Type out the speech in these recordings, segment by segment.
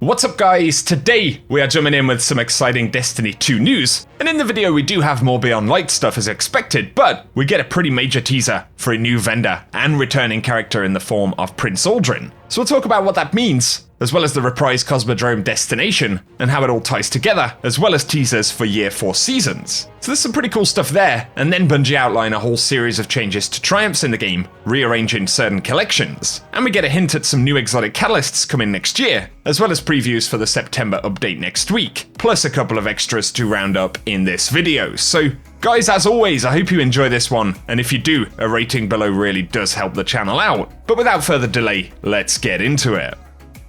What's up guys, today we are jumping in with some exciting Destiny 2 news, and in the video we do have more Beyond Light stuff as expected, but we get a pretty major teaser for a new vendor and returning character in the form of Prince Uldren. So we'll talk about what that means, as well as the reprised Cosmodrome destination and how it all ties together, as well as teasers for Year 4 seasons. So there's some pretty cool stuff there, and then Bungie outline a whole series of changes to triumphs in the game, rearranging certain collections. And we get a hint at some new exotic catalysts coming next year, as well as previews for the September update next week, plus a couple of extras to round up in this video. So guys, as always, I hope you enjoy this one, and if you do, a rating below really does help the channel out. But without further delay, let's get into it.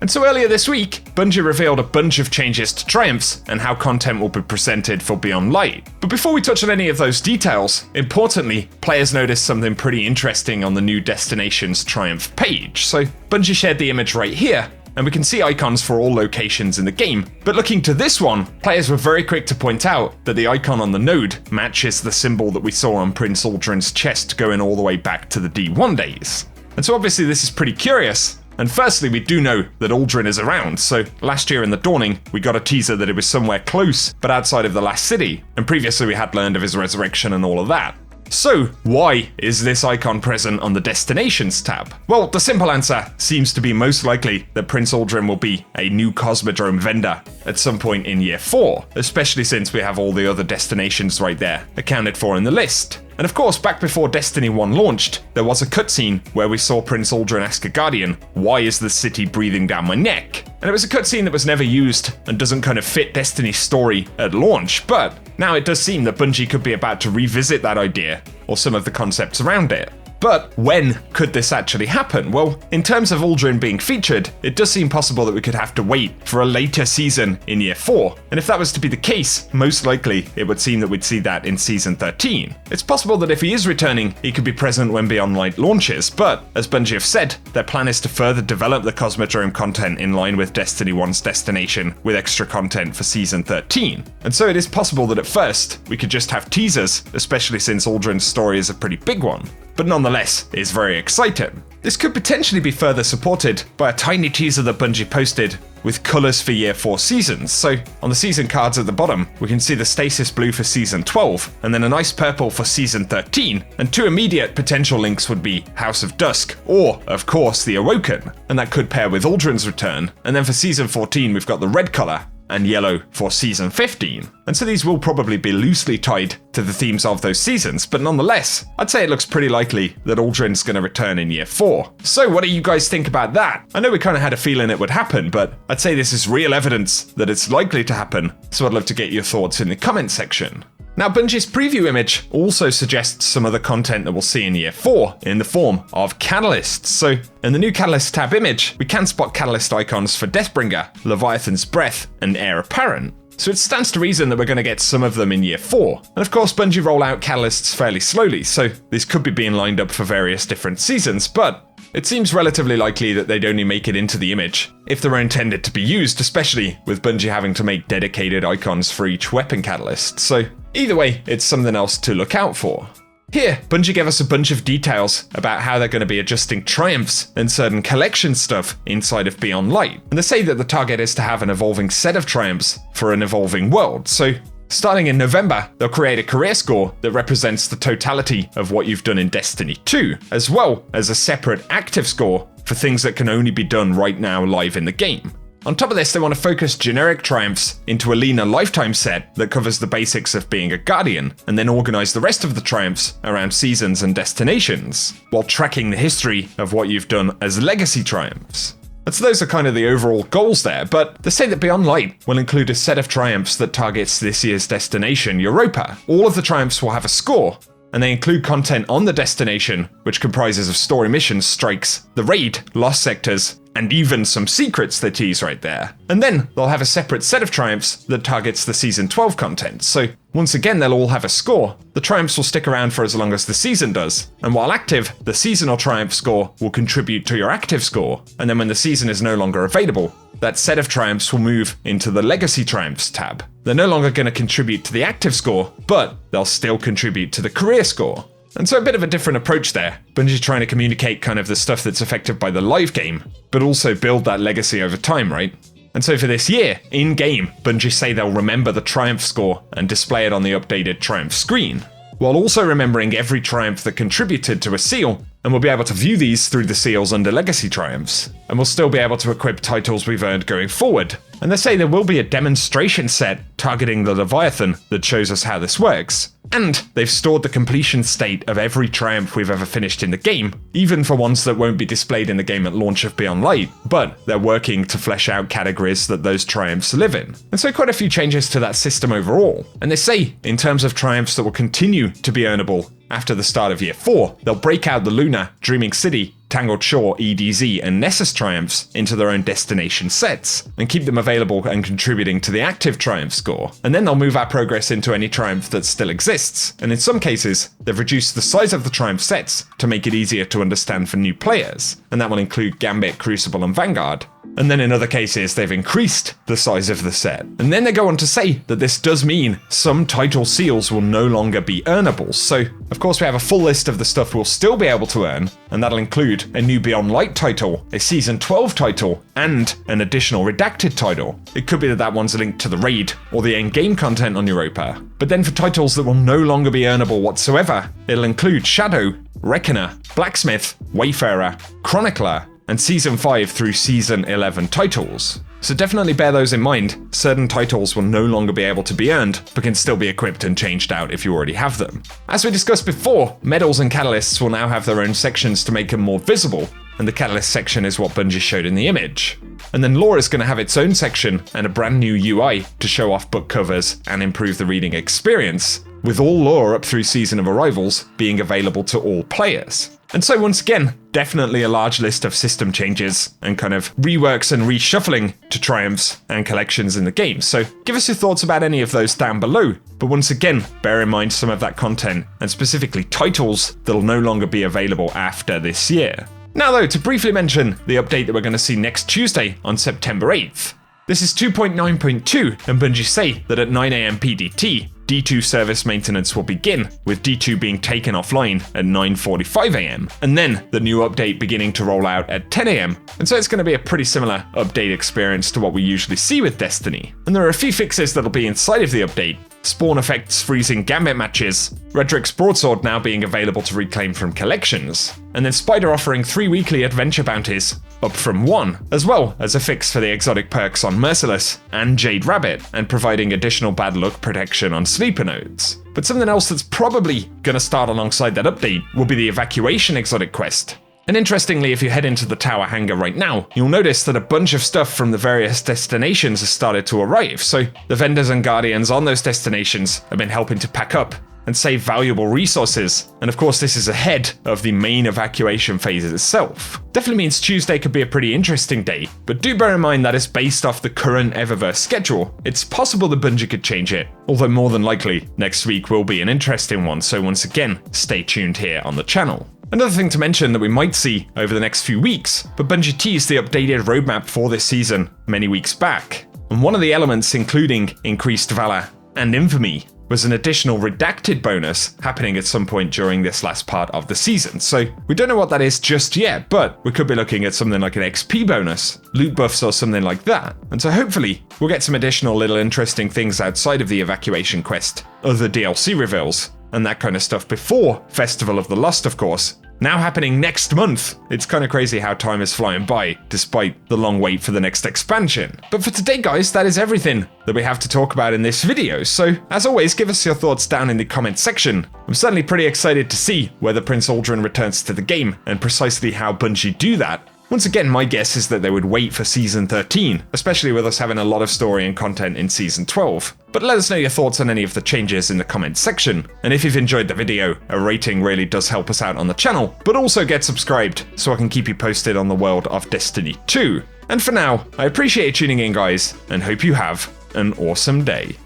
And so earlier this week, Bungie revealed a bunch of changes to Triumphs and how content will be presented for Beyond Light. But before we touch on any of those details, importantly, players noticed something pretty interesting on the new Destinations Triumph page. So Bungie shared the image right here, and we can see icons for all locations in the game. But looking to this one, players were very quick to point out that the icon on the node matches the symbol that we saw on Prince Uldren's chest going all the way back to the D1 days. And so obviously this is pretty curious. And firstly, we do know that Uldren is around, so last year in the Dawning, we got a teaser that it was somewhere close, but outside of the last city, and previously we had learned of his resurrection and all of that. So, why is this icon present on the Destinations tab? Well, the simple answer seems to be most likely that Prince Uldren will be a new Cosmodrome vendor at some point in Year 4, especially since we have all the other destinations right there accounted for in the list. And of course, back before Destiny 1 launched, there was a cutscene where we saw Prince Uldren ask a Guardian, "Why is the city breathing down my neck?" And it was a cutscene that was never used and doesn't kind of fit Destiny's story at launch, but now it does seem that Bungie could be about to revisit that idea, or some of the concepts around it. But when could this actually happen? Well, in terms of Uldren being featured, it does seem possible that we could have to wait for a later season in Year 4. And if that was to be the case, most likely it would seem that we'd see that in Season 13. It's possible that if he is returning, he could be present when Beyond Light launches, but as Bungie have said, their plan is to further develop the Cosmodrome content in line with Destiny 1's destination with extra content for Season 13. And so it is possible that at first, we could just have teasers, especially since Uldren's story is a pretty big one. But nonetheless, it's very exciting. This could potentially be further supported by a tiny teaser that Bungie posted with colours for Year 4 seasons. So on the season cards at the bottom, we can see the Stasis Blue for Season 12, and then a nice purple for Season 13, and two immediate potential links would be House of Dusk, or, of course, the Awoken, and that could pair with Uldren's return. And then for Season 14, we've got the red colour, and yellow for Season 15. And so these will probably be loosely tied to the themes of those seasons, but nonetheless, I'd say it looks pretty likely that Uldren's going to return in Year 4. So what do you guys think about that? I know we kind of had a feeling it would happen, but I'd say this is real evidence that it's likely to happen, so I'd love to get your thoughts in the comment section. Now, Bungie's preview image also suggests some of the content that we'll see in Year 4 in the form of catalysts. So, in the new Catalyst tab image, we can spot catalyst icons for Deathbringer, Leviathan's Breath, and Heir Apparent. So it stands to reason that we're going to get some of them in Year 4. And of course, Bungie roll out catalysts fairly slowly, so these could be being lined up for various different seasons, but it seems relatively likely that they'd only make it into the image if they were intended to be used, especially with Bungie having to make dedicated icons for each weapon catalyst. So either way, it's something else to look out for. Here, Bungie gave us a bunch of details about how they're going to be adjusting triumphs and certain collection stuff inside of Beyond Light. And they say that the target is to have an evolving set of triumphs for an evolving world. So starting in November, they'll create a career score that represents the totality of what you've done in Destiny 2, as well as a separate active score for things that can only be done right now live in the game. On top of this, they want to focus generic triumphs into a leaner lifetime set that covers the basics of being a Guardian, and then organize the rest of the triumphs around seasons and destinations, while tracking the history of what you've done as legacy triumphs. And so those are kind of the overall goals there, but they say that Beyond Light will include a set of triumphs that targets this year's destination, Europa. All of the triumphs will have a score, and they include content on the destination, which comprises of story missions, strikes, the raid, lost sectors, and even some secrets they tease right there. And then they'll have a separate set of triumphs that targets the Season 12 content. So once again, they'll all have a score. The triumphs will stick around for as long as the season does. And while active, the seasonal triumph score will contribute to your active score. And then when the season is no longer available, that set of triumphs will move into the Legacy Triumphs tab. They're no longer going to contribute to the active score, but they'll still contribute to the career score. And so a bit of a different approach there. Bungie trying to communicate kind of the stuff that's affected by the live game, but also build that legacy over time, right? And so for this year, in-game, Bungie say they'll remember the Triumph score and display it on the updated Triumph screen, while also remembering every Triumph that contributed to a seal, and we'll be able to view these through the seals under Legacy Triumphs, and we'll still be able to equip titles we've earned going forward. And they say there will be a demonstration set targeting the Leviathan that shows us how this works. And they've stored the completion state of every Triumph we've ever finished in the game, even for ones that won't be displayed in the game at launch of Beyond Light, but they're working to flesh out categories that those Triumphs live in. And so quite a few changes to that system overall. And they say, in terms of Triumphs that will continue to be earnable after the start of Year 4, they'll break out the Luna, Dreaming City, Tangled Shore, EDZ, and Nessus Triumphs into their own destination sets, and keep them available and contributing to the active Triumph score. And then they'll move our progress into any Triumph that still exists, and in some cases, they've reduced the size of the Triumph sets to make it easier to understand for new players, and that will include Gambit, Crucible, and Vanguard. And then in other cases, they've increased the size of the set. And then they go on to say that this does mean some title seals will no longer be earnable. So, of course, we have a full list of the stuff we'll still be able to earn, and that'll include a new Beyond Light title, a Season 12 title, and an additional redacted title. It could be that that one's linked to the raid or the end-game content on Europa. But then for titles that will no longer be earnable whatsoever, it'll include Shadow, Reckoner, Blacksmith, Wayfarer, Chronicler, and Season 5 through Season 11 titles. So definitely bear those in mind. Certain titles will no longer be able to be earned, but can still be equipped and changed out if you already have them. As we discussed before, medals and catalysts will now have their own sections to make them more visible, and the catalyst section is what Bungie showed in the image. And then lore is going to have its own section and a brand new UI to show off book covers and improve the reading experience, with all lore up through Season of Arrivals being available to all players. And so once again, definitely a large list of system changes and kind of reworks and reshuffling to Triumphs and collections in the game. So give us your thoughts about any of those down below. But once again, bear in mind some of that content, and specifically titles that'll no longer be available after this year. Now though, to briefly mention the update that we're going to see next Tuesday on September 8th. This is 2.9.2, and Bungie say that at 9 AM PDT, D2 service maintenance will begin, with D2 being taken offline at 9:45 AM, and then the new update beginning to roll out at 10 AM. And so it's going to be a pretty similar update experience to what we usually see with Destiny. And there are a few fixes that'll be inside of the update. Spawn effects freezing Gambit matches, Redrick's Broadsword now being available to reclaim from collections, and then Spider offering 3 weekly adventure bounties, up from 1, as well as a fix for the exotic perks on Merciless and Jade Rabbit, and providing additional bad luck protection on sleeper nodes. But something else that's probably going to start alongside that update will be the Evacuation exotic quest. And interestingly, if you head into the tower hangar right now, you'll notice that a bunch of stuff from the various destinations has started to arrive, so the vendors and guardians on those destinations have been helping to pack up and save valuable resources. And of course, this is ahead of the main evacuation phase itself. Definitely means Tuesday could be a pretty interesting day, but do bear in mind that it's based off the current Eververse schedule. It's possible that Bungie could change it, although more than likely, next week will be an interesting one, so once again, stay tuned here on the channel. Another thing to mention that we might see over the next few weeks, but Bungie teased the updated roadmap for this season many weeks back. And one of the elements, including increased valor and infamy, was an additional redacted bonus happening at some point during this last part of the season. So we don't know what that is just yet, but we could be looking at something like an XP bonus, loot buffs or something like that. And so hopefully we'll get some additional little interesting things outside of the evacuation quest, other DLC reveals, and that kind of stuff before Festival of the Lost, of course. Now happening next month. It's kind of crazy how time is flying by, despite the long wait for the next expansion. But for today, guys, that is everything that we have to talk about in this video. So, as always, give us your thoughts down in the comment section. I'm certainly pretty excited to see whether Prince Uldren returns to the game, and precisely how Bungie do that. Once again, my guess is that they would wait for Season 13, especially with us having a lot of story and content in Season 12. But let us know your thoughts on any of the changes in the comments section. And if you've enjoyed the video, a rating really does help us out on the channel, but also get subscribed so I can keep you posted on the world of Destiny 2. And for now, I appreciate you tuning in, guys, and hope you have an awesome day.